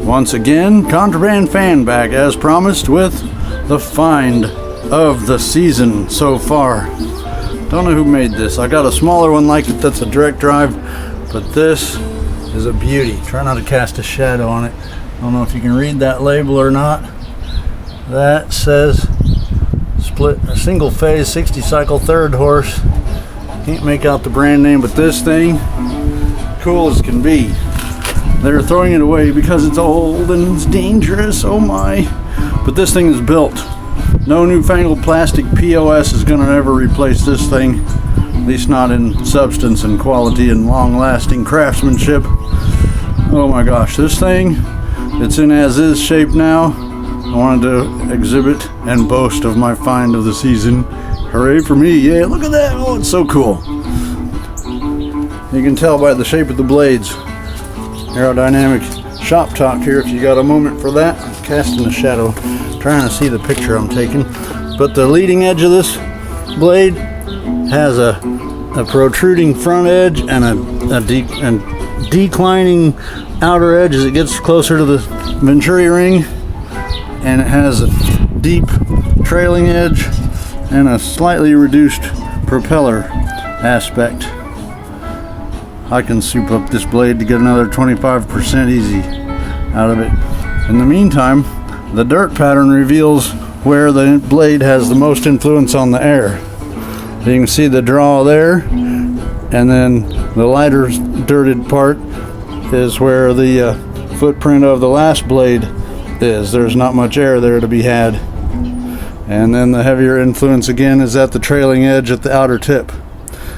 Once again, Contraband Fan back as promised with the find of the season so far. Don't know who made this. I got a smaller one like it that's a direct drive, but this is a beauty. Try not to cast a shadow on it. I don't know if you can read that label or not. That says split a single phase 60 cycle third horse. Can't make out the brand name, but this thing, cool as can be. They're throwing it away because it's old and it's dangerous, oh my. But this thing is built. No newfangled plastic POS is gonna ever replace this thing. At least not in substance and quality and long-lasting craftsmanship. Oh my gosh, this thing, it's in as-is shape now. I wanted to exhibit and boast of my find of the season. Hooray for me, yeah, look at that, oh, it's so cool. You can tell by the shape of the blades. Aerodynamic shop talk here if you got a moment for that. I'm casting a shadow, trying to see the picture I'm taking. But the leading edge of this blade has a protruding front edge and a declining outer edge as it gets closer to the Venturi ring. And it has a deep trailing edge and a slightly reduced propeller aspect. I can soup up this blade to get another 25% easy out of it. In the meantime, the dirt pattern reveals where the blade has the most influence on the air. You can see the draw there, and then the lighter dirted part is where the footprint of the last blade is. There's not much air there to be had. And then the heavier influence again is at the trailing edge at the outer tip,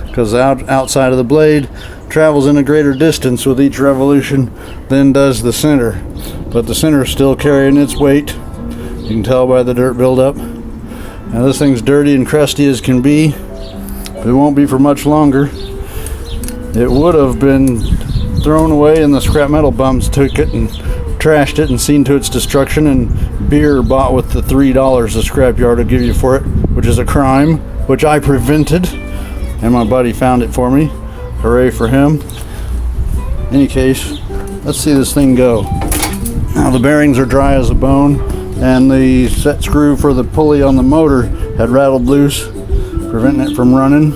because the outside of the blade travels in a greater distance with each revolution than does the center. But the center is still carrying its weight. You can tell by the dirt buildup. Now this thing's dirty and crusty as can be, but it won't be for much longer. It would have been thrown away and the scrap metal bums took it and trashed it and seen to its destruction, and beer bought with the $3 the scrapyard will give you for it, which is a crime, which I prevented, and my buddy found it for me. Hooray for him. In any case, let's see this thing go. Now the bearings are dry as a bone, and the set screw for the pulley on the motor had rattled loose, preventing it from running,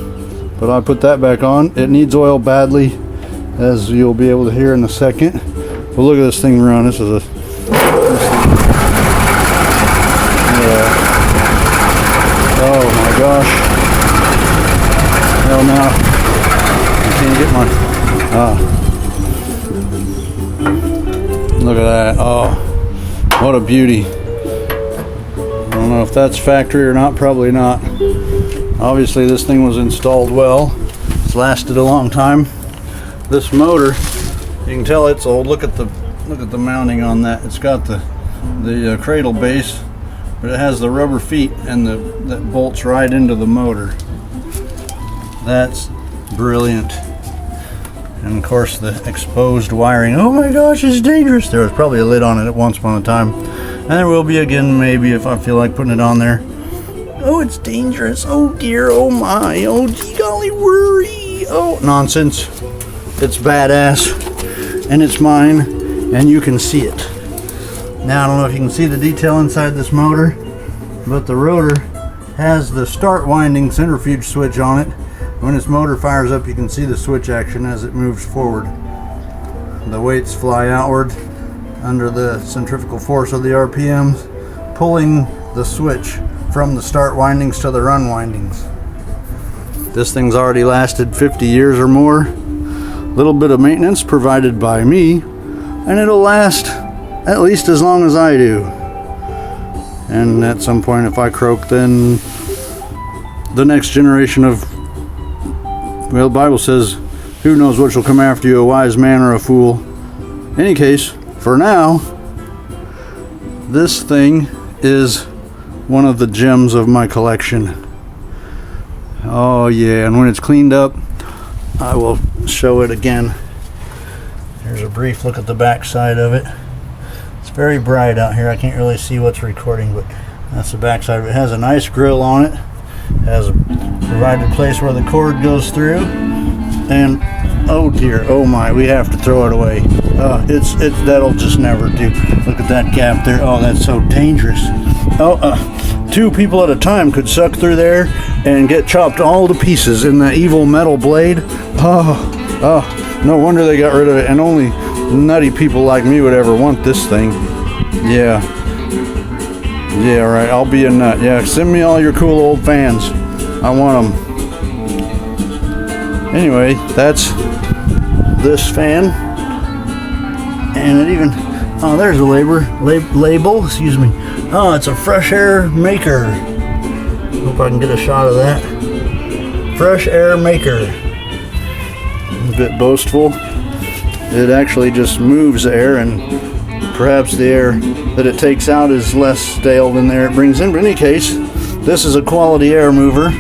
but I put that back on. It needs oil badly, as you'll be able to hear in a second. But look at this thing run. This is a oh my gosh. Hell no. Can't get my look at that. Oh, what a beauty. I don't know if that's factory or not, probably not. Obviously this thing was installed well. It's lasted a long time. This motor, you can tell it's old. Look at the mounting on that. It's got the cradle base, but it has the rubber feet and that bolts right into the motor. That's brilliant. And of course the exposed wiring. Oh my gosh, it's dangerous. There was probably a lid on it at once upon a time. And there will be again maybe if I feel like putting it on there. Oh, it's dangerous. Oh dear, oh my. Oh gee golly worry. Oh, nonsense. It's badass. And it's mine. And you can see it. Now I don't know if you can see the detail inside this motor, but the rotor has the start winding centrifuge switch on it. When this motor fires up, you can see the switch action as it moves forward. The weights fly outward under the centrifugal force of the RPMs, pulling the switch from the start windings to the run windings. This thing's already lasted 50 years or more. Little bit of maintenance provided by me, and it'll last at least as long as I do. And at some point, if I croak, then the next generation of, well, the Bible says, who knows what shall come after you, a wise man or a fool. In any case, for now, this thing is one of the gems of my collection. Oh yeah, and when it's cleaned up, I will show it again. Here's a brief look at the back side of it. It's very bright out here. I can't really see what's recording, but that's the back side of it. It has a nice grill on it. Has a provided place where the cord goes through, and oh dear, oh my, we have to throw it away. That'll just never do. Look at that gap there. Oh, that's so dangerous. Two people at a time could suck through there and get chopped all to pieces in that evil metal blade. No wonder they got rid of it. And only nutty people like me would ever want this thing. Yeah, right. I'll be a nut. Yeah, send me all your cool old fans. I want them. Anyway, that's this fan. And it even, there's a label, excuse me. Oh, it's a Fresh Air Maker. Hope I can get a shot of that. Fresh Air Maker. A bit boastful. It actually just moves air, and perhaps the air that it takes out is less stale than the air it brings in. But in any case, this is a quality air mover.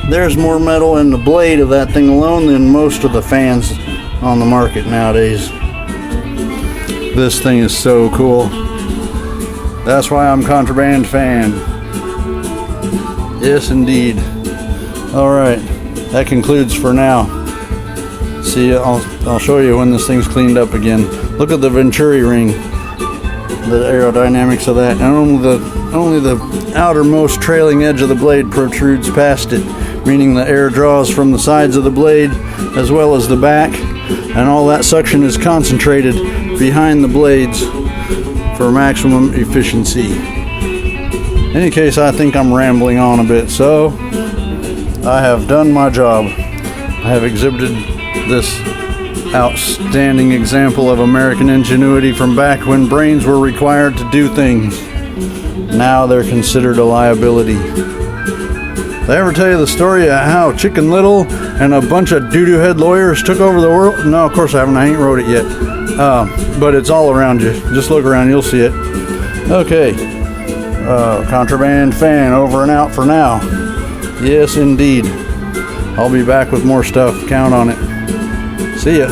There's more metal in the blade of that thing alone than most of the fans on the market nowadays. This thing is so cool. That's why I'm Contraband Fan. Yes, indeed. Alright, that concludes for now. See, I'll show you when this thing's cleaned up again. Look at the Venturi ring. The aerodynamics of that. And only the outermost trailing edge of the blade protrudes past it, meaning the air draws from the sides of the blade as well as the back, and all that suction is concentrated behind the blades for maximum efficiency. In any case, I think I'm rambling on a bit, so I have done my job. I have exhibited this outstanding example of American ingenuity from back when brains were required to do things. Now they're considered a liability. Did I ever tell you the story of how Chicken Little and a bunch of doo-doo head lawyers took over the world? No, of course I haven't. I ain't wrote it yet. But it's all around you. Just look around, you'll see it. Okay. Contraband Fan over and out for now. Yes, indeed. I'll be back with more stuff. Count on it. See ya.